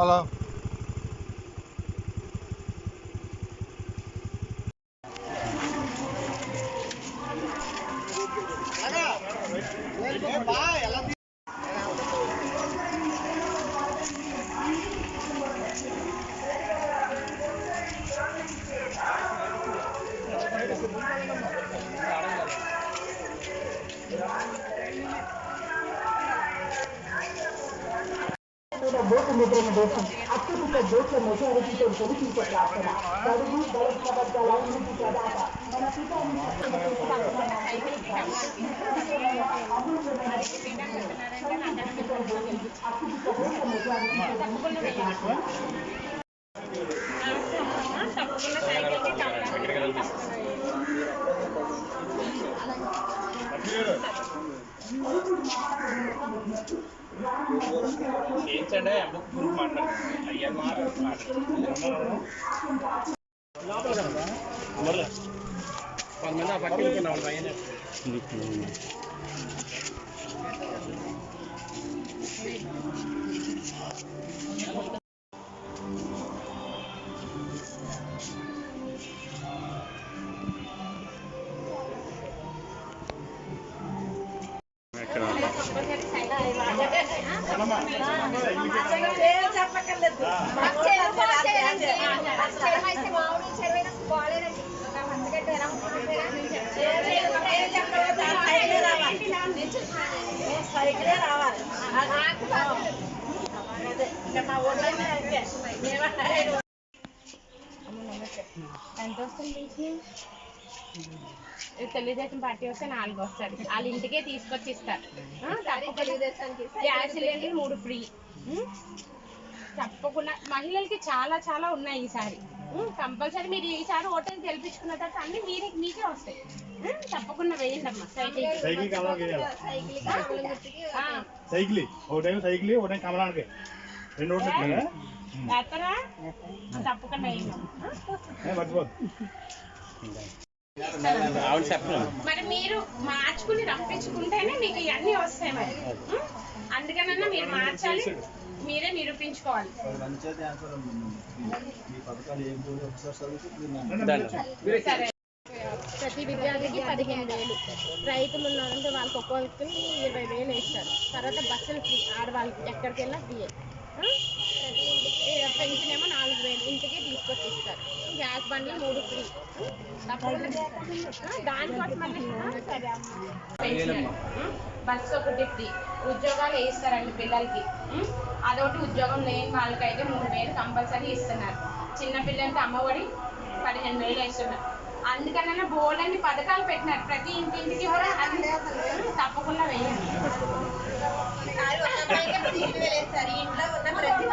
hello Voto no Brenoversum, attività voce motore di politico plastica, da lui dalla cavalca la unificata, una città ఏంటంటే book గురించి మాట్లాడుతున్నాను అయ్యా కొంతమంది పట్టుకున్నాం పైన సైకిలే రావాలి ఎంత వస్తుంది తెలుగుదేశం పార్టీ వస్తే 4 వస్తుంది వాళ్ళ ఇంటికే తీసుకొచ్చి ఇస్తారు గ్యాస్ సిలిండర్ 3 ఫ్రీ తప్పకుండా మహిళలకి చాలా చాలా ఉన్నాయి ఈసారి కంపల్సరీ మీరు ఈసారి ఓటర్ని గెలిపించుకున్న తర్వాత అన్ని మీకే వస్తాయి తప్పకుండా వేయండి అమ్మా వేస్తారా తప్పకుండా వేయండి మరి మీరు మార్చుకుని రప్పించుకుంటేనే మీకు ఇవన్నీ వస్తాయి మరి అందుకనన్నా మీరు మార్చాలి మీరే నిరూపించుకోవాలి సరే ప్రతి విద్యార్థికి 15,000 రైతులు ఉన్నారంటే వాళ్ళకి ఒక్కొక్కరికి 20,000 వేస్తారు తర్వాత బస్సులు ఫ్రీ ఆడవాళ్ళకి ఎక్కడికి వెళ్ళినా ఫ్రీ పెన్షన్ ఏమో 4,000 ఇంటికే తీసుకొచ్చి ఇస్తారు గ్యాస్ బండ్లు 3 ఫ్రీ దానికోసం పెన్షన్ బస్సు ఒకటి ఫ్రీ ఉద్యోగాలు వేయిస్తారండి పిల్లలకి అదొకటి ఉద్యోగం లేని వాళ్ళకైతే 3,000 కంపల్సరీ ఇస్తున్నారు చిన్న పిల్లలకి అమ్మఒడి 15,000 ఇస్తున్నారు అందుకనైనా బోర్డన్ని పథకాలు పెట్టినారు ప్రతి ఇంటింటికి కూడా తప్పకుండా వేయండి ఇంట్లో ఉన్న ప్రతి